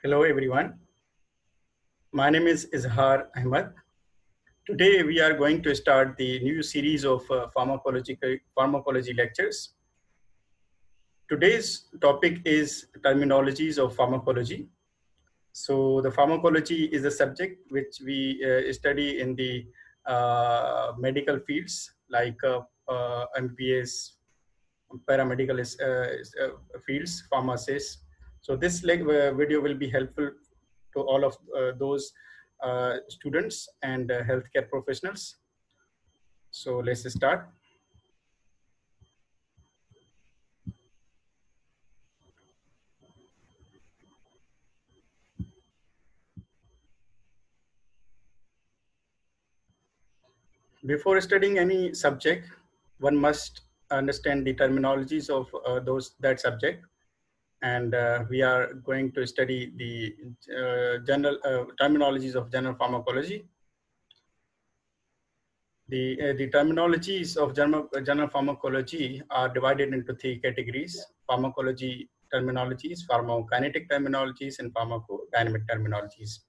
Hello everyone. My name is Izhar Ahmed. Today we are going to start the new series of pharmacology lectures. Today's topic is terminologies of pharmacology. So the pharmacology is a subject which we study in the medical fields like MPS, paramedical fields, pharmacists. So this video will be helpful to all of those students and healthcare professionals. So let's start. Before studying any subject, one must understand the terminologies of that subject. And we are going to study the general terminologies of general pharmacology. The terminologies of general pharmacology are divided into three categories: pharmacology terminologies, pharmacokinetic terminologies, and pharmacodynamic terminologies.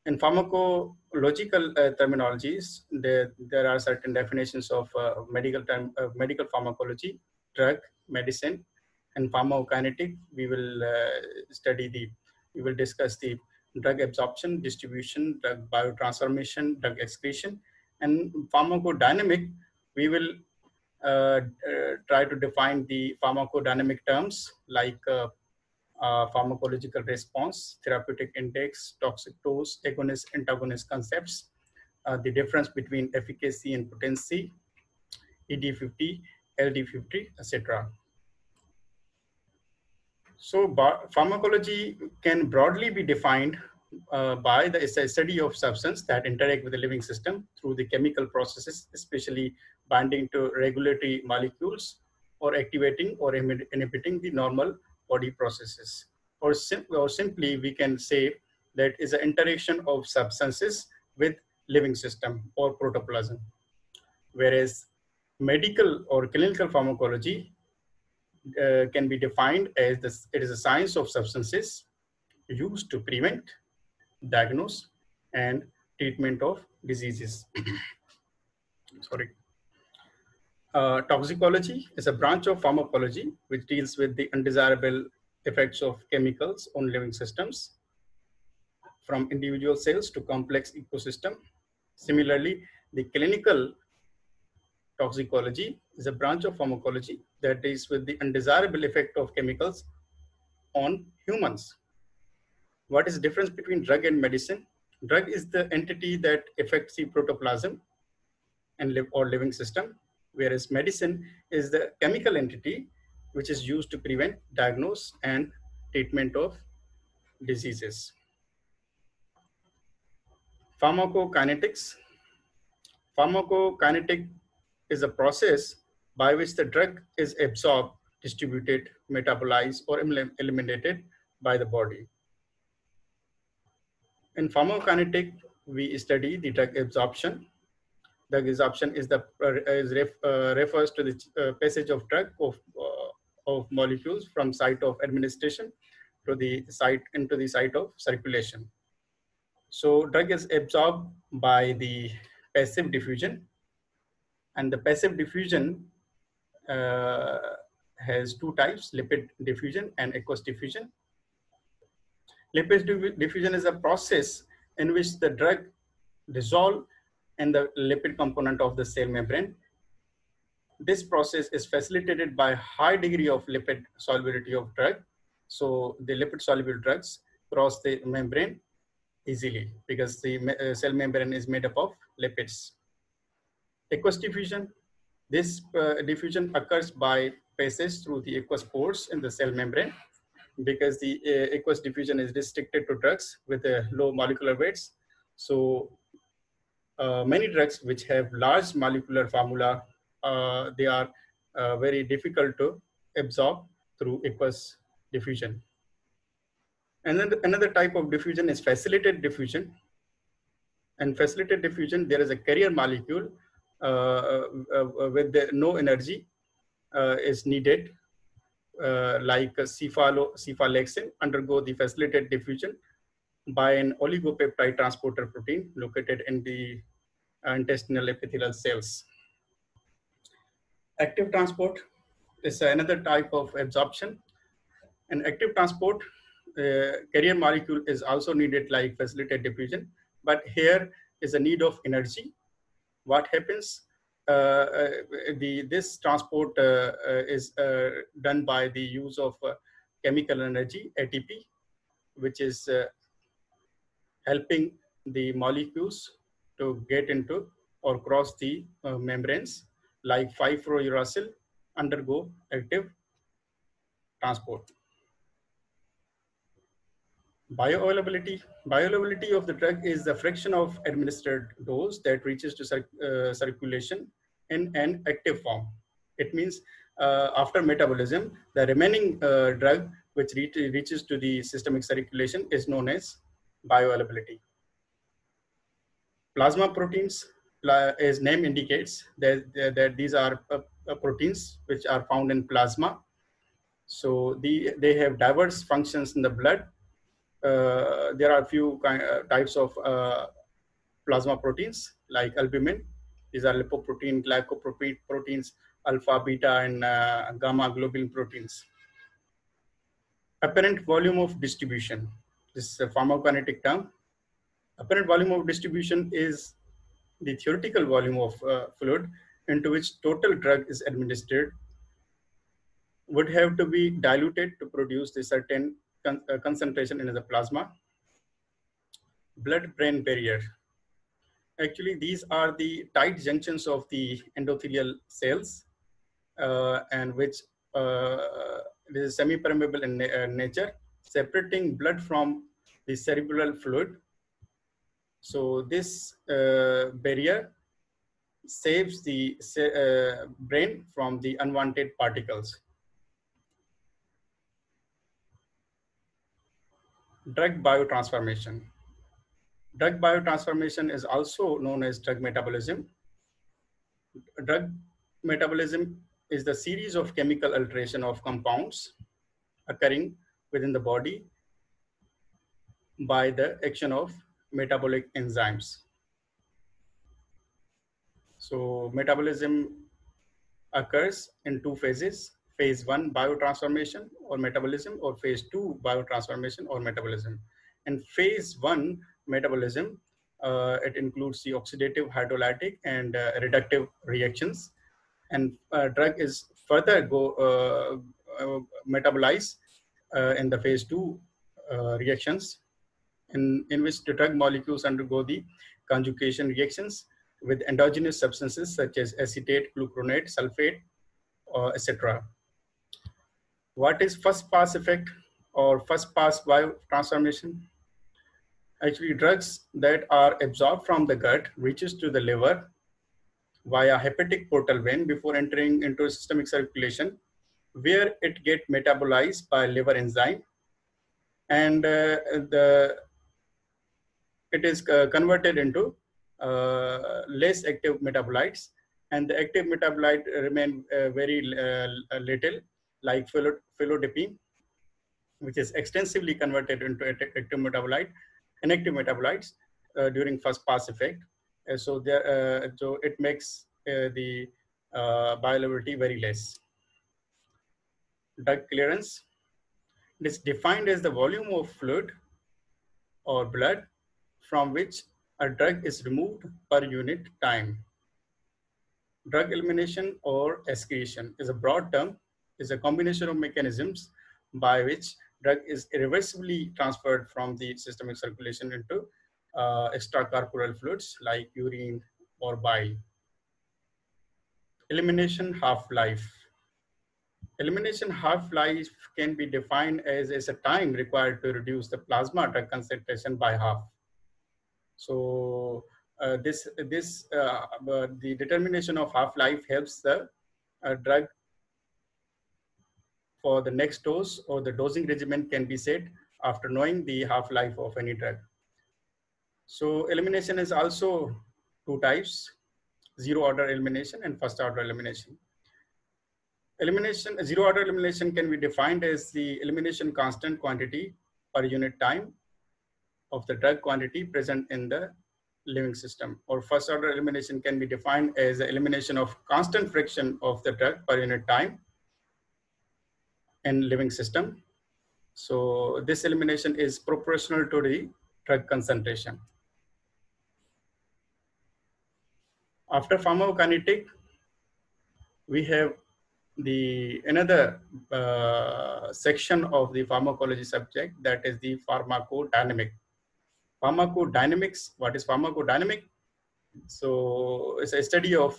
In pharmacological terminologies, there are certain definitions of medical pharmacology, drug, medicine, and pharmacokinetic. We will discuss the drug absorption, distribution, drug biotransformation, drug excretion, and pharmacodynamic. We will try to define the pharmacodynamic terms like pharmacological response, therapeutic index, toxic dose, agonist, antagonist concepts, the difference between efficacy and potency, ED50, LD50, etc. So pharmacology can broadly be defined by the study of substance that interact with the living system through the chemical processes, especially binding to regulatory molecules or activating or inhibiting the normal body processes. Or simply, we can say that is an interaction of substances with living system or protoplasm. Whereas medical or clinical pharmacology can be defined as it is a science of substances used to prevent, diagnose, and treatment of diseases. Sorry. Toxicology is a branch of pharmacology which deals with the undesirable effects of chemicals on living systems, from individual cells to complex ecosystem. Similarly, the clinical toxicology is a branch of pharmacology that deals with the undesirable effect of chemicals on humans. What is the difference between drug and medicine? Drug is the entity that affects the protoplasm and living system, whereas medicine is the chemical entity which is used to prevent, diagnose, and treatment of diseases. Pharmacokinetics. Pharmacokinetic is a process by which the drug is absorbed, distributed, metabolized, or eliminated by the body. In pharmacokinetic, we study the drug absorption. Drug absorption refers to the passage of drug of molecules from site of administration to the site into the site of circulation. So drug is absorbed by the passive diffusion, and the passive diffusion has two types: lipid diffusion and aqueous diffusion. Lipid diffusion is a process in which the drug dissolves in the lipid component of the cell membrane. This process is facilitated by high degree of lipid solubility of drug. So the lipid soluble drugs cross the membrane easily because the cell membrane is made up of lipids. Aqueous diffusion. This diffusion occurs by passage through the aqueous pores in the cell membrane, because the aqueous diffusion is restricted to drugs with low molecular weights. So many drugs which have large molecular formula, they are very difficult to absorb through aqueous diffusion. And then another type of diffusion is facilitated diffusion. And facilitated diffusion, there is a carrier molecule with no energy is needed like cephalexin undergo the facilitated diffusion by an oligopeptide transporter protein located in the intestinal epithelial cells. Active transport is another type of absorption. An active transport carrier molecule is also needed like facilitated diffusion, but here is a need of energy. What happens? This transport is done by the use of chemical energy, ATP, which is helping the molecules to get into or cross the membranes, like 5-fluorouracil undergo active transport. Bioavailability of the drug is the fraction of administered dose that reaches to circulation in an active form. It means after metabolism, the remaining drug which reaches to the systemic circulation is known as bioavailability. Plasma proteins, as name indicates, that these are proteins which are found in plasma. So they have diverse functions in the blood. There are a few types of plasma proteins like albumin. These are lipoprotein, glycoproteins, alpha, beta, and gamma globulin proteins. Apparent volume of distribution. This is a pharmacokinetic term. Apparent volume of distribution is the theoretical volume of fluid into which total drug is administered would have to be diluted to produce the certain concentration in the plasma. Blood-brain barrier. Actually, these are the tight junctions of the endothelial cells and which is semi-permeable in nature, separating blood from the cerebral fluid. So this barrier saves the brain from the unwanted particles. Drug biotransformation. Drug biotransformation is also known as drug metabolism. Drug metabolism is the series of chemical alteration of compounds occurring within the body by the action of metabolic enzymes. So metabolism occurs in two phases: phase 1 biotransformation or metabolism, or phase 2 biotransformation or metabolism. In phase 1 metabolism, it includes the oxidative, hydrolytic, and reductive reactions. And drug is further metabolized in the phase 2 reactions, in which the drug molecules undergo the conjugation reactions with endogenous substances such as acetate, glucuronate, sulfate, etc. What is first pass effect or first pass biotransformation? Actually, drugs that are absorbed from the gut reaches to the liver via hepatic portal vein before entering into systemic circulation, where it gets metabolized by liver enzyme, and it is converted into less active metabolites, and the active metabolite remain very little, like phenoldiphine, which is extensively converted into active metabolite, inactive metabolites during first pass effect. So it makes the bioavailability very less. Drug clearance. It is defined as the volume of fluid or blood from which a drug is removed per unit time. Drug elimination or excretion is a broad term, is a combination of mechanisms by which drug is irreversibly transferred from the systemic circulation into extracorporeal fluids like urine or bile. Elimination half-life. Elimination half-life can be defined as a time required to reduce the plasma drug concentration by half. So the determination of half-life helps the drug for the next dose, or the dosing regimen can be set after knowing the half-life of any drug. So elimination is also two types: zero order elimination and first order elimination. Elimination, zero order elimination can be defined as the elimination constant quantity per unit time of the drug quantity present in the living system. Or first order elimination can be defined as the elimination of constant fraction of the drug per unit time in living system. So this elimination is proportional to the drug concentration. After pharmacokinetic, we have the another section of the pharmacology subject, that is the pharmacodynamic. Pharmacodynamics. What is pharmacodynamic? So it's a study of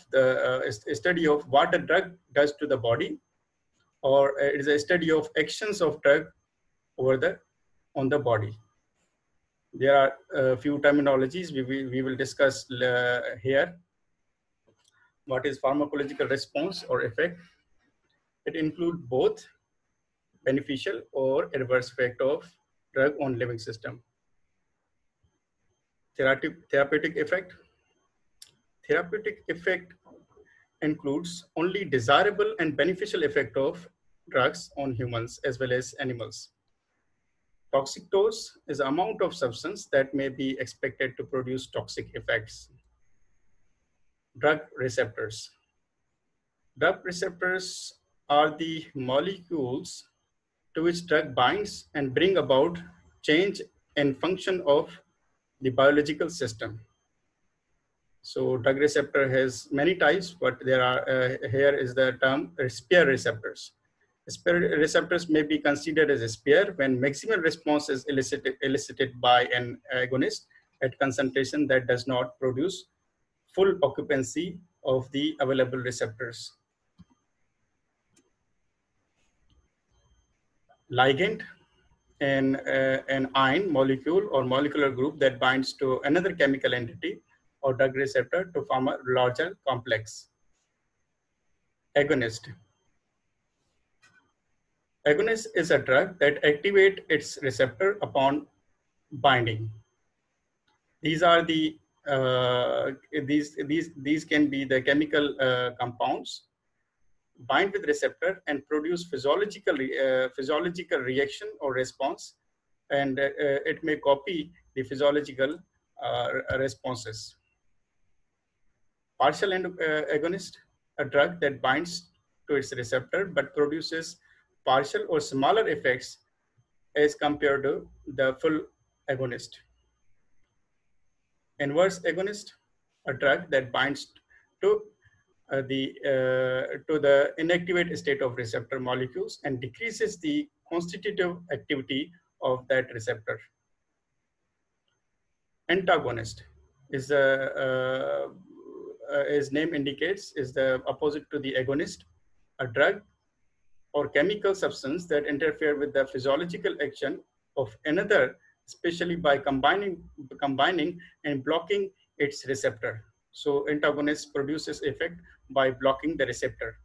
what a drug does to the body, or it is a study of actions of drug on the body. There are a few terminologies we will discuss here. What is pharmacological response or effect? It includes both beneficial or adverse effect of drug on living system. Therapeutic effect. Therapeutic effect includes only desirable and beneficial effect of drugs on humans as well as animals. Toxic dose is the amount of substance that may be expected to produce toxic effects. Drug receptors. Drug receptors are the molecules to which drug binds and bring about change in function of the biological system. So drug receptor has many types, but there are here is the term sphere receptors. Sphere receptors may be considered as a sphere when maximal response is elicited by an agonist at concentration that does not produce full occupancy of the available receptors. Ligand, an ion molecule or molecular group that binds to another chemical entity or drug receptor to form a larger complex. Agonist. Agonist is a drug that activates its receptor upon binding. These are the these can be the chemical compounds bind with receptor and produce physiological reaction or response, and it may copy the physiological responses. Partial agonist, a drug that binds to its receptor but produces partial or smaller effects as compared to the full agonist. Inverse agonist, a drug that binds to the inactivate state of receptor molecules and decreases the constitutive activity of that receptor. Antagonist is as name indicates, is the opposite to the agonist, a drug or chemical substance that interfere with the physiological action of another, especially by combining and blocking its receptor. So antagonist produces effect by blocking the receptor,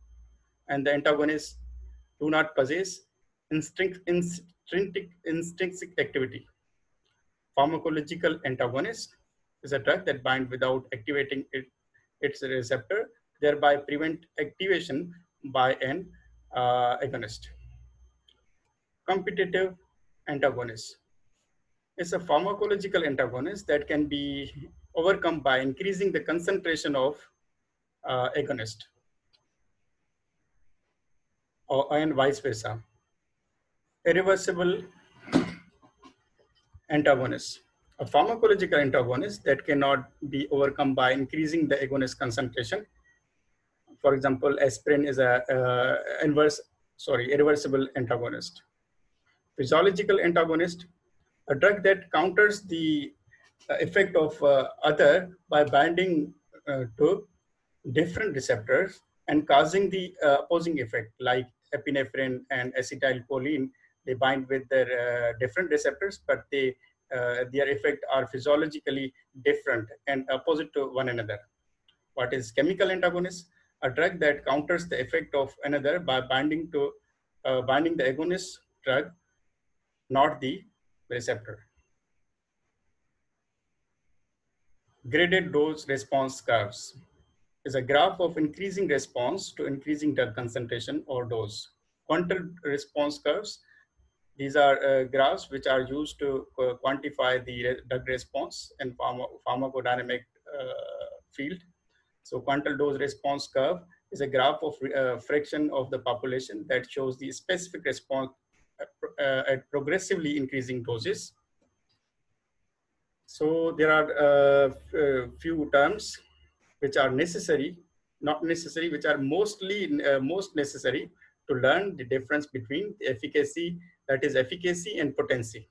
and the antagonists do not possess intrinsic activity. Pharmacological antagonist is a drug that binds without activating its receptor, thereby prevent activation by an agonist. Competitive antagonist is a pharmacological antagonist that can be overcome by increasing the concentration of agonist, and vice versa. Irreversible antagonist, a pharmacological antagonist that cannot be overcome by increasing the agonist concentration. For example, aspirin is a irreversible antagonist. Physiological antagonist, a drug that counters the effect of other by binding to different receptors and causing the opposing effect, like epinephrine and acetylcholine. They bind with their different receptors, but their effect are physiologically different and opposite to one another. What is chemical antagonist? A drug that counters the effect of another by binding the agonist drug, not the receptor. Graded dose response curves. is a graph of increasing response to increasing drug concentration or dose. Quantile response curves, these are graphs which are used to quantify the drug response in pharmacodynamic field. So quantile dose response curve is a graph of fraction of the population that shows the specific response at progressively increasing doses. So there are few terms which are necessary, not necessary, which are most necessary to learn the difference between the efficacy, that is efficacy and potency.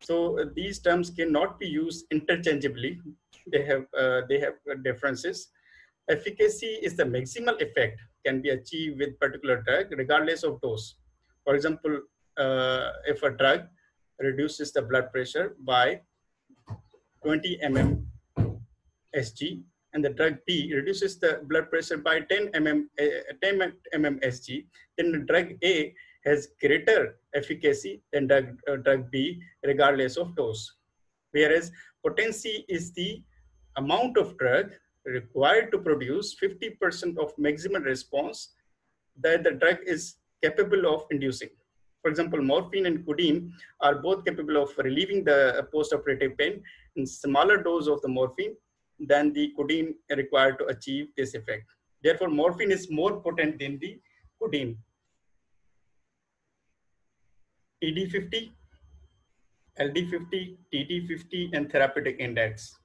So these terms cannot be used interchangeably. They have differences. Efficacy is the maximal effect can be achieved with particular drug regardless of dose. For example, if a drug reduces the blood pressure by 20 mm Sg, and the drug B reduces the blood pressure by 10 mm Sg, then the drug A has greater efficacy than drug B regardless of dose. Whereas potency is the amount of drug required to produce 50% of maximum response that the drug is capable of inducing. For example, morphine and codeine are both capable of relieving the post-operative pain in smaller dose of the morphine than the codeine required to achieve this effect. Therefore, morphine is more potent than the codeine. ED50, LD50, TD50, and therapeutic index.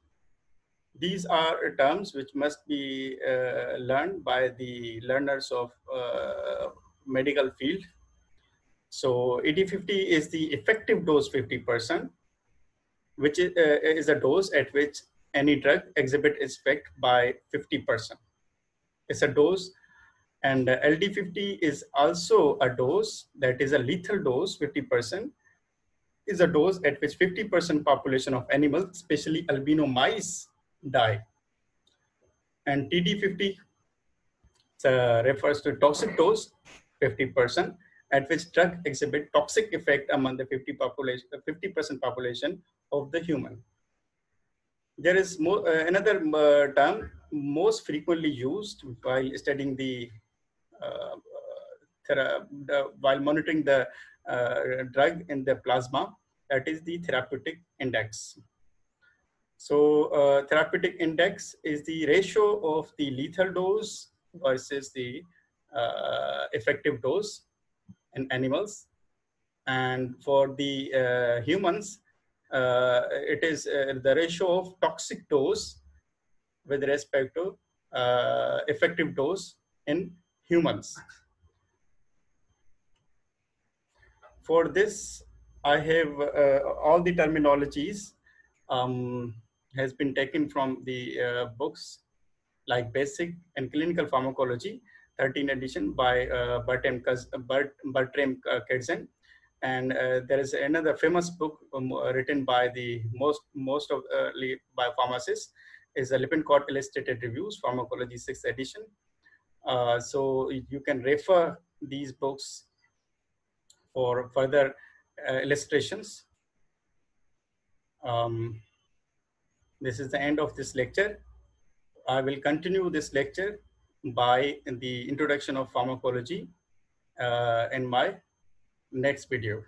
These are terms which must be learned by the learners of medical field. So ED50 is the effective dose 50%, which is a dose at which any drug exhibits its effect by 50%. It's a dose, and LD50 is also a dose that is a lethal dose, 50%, is a dose at which 50% population of animals, especially albino mice, die. And TD50 refers to toxic dose, 50%, at which drug exhibit toxic effect among the 50% population of the human. There is another term most frequently used while studying while monitoring the drug in the plasma, that is the therapeutic index. So therapeutic index is the ratio of the lethal dose versus the effective dose in animals. And for the humans, it is the ratio of toxic dose with respect to effective dose in humans. For this, I have all the terminologies has been taken from the books like Basic and Clinical Pharmacology, 13th edition by Bertram Katzung. And there is another famous book written by the most of by pharmacists, is the Lippincott Illustrated Reviews, Pharmacology 6th edition. So you can refer these books for further illustrations. This is the end of this lecture. I will continue this lecture by the introduction of pharmacology in my next video.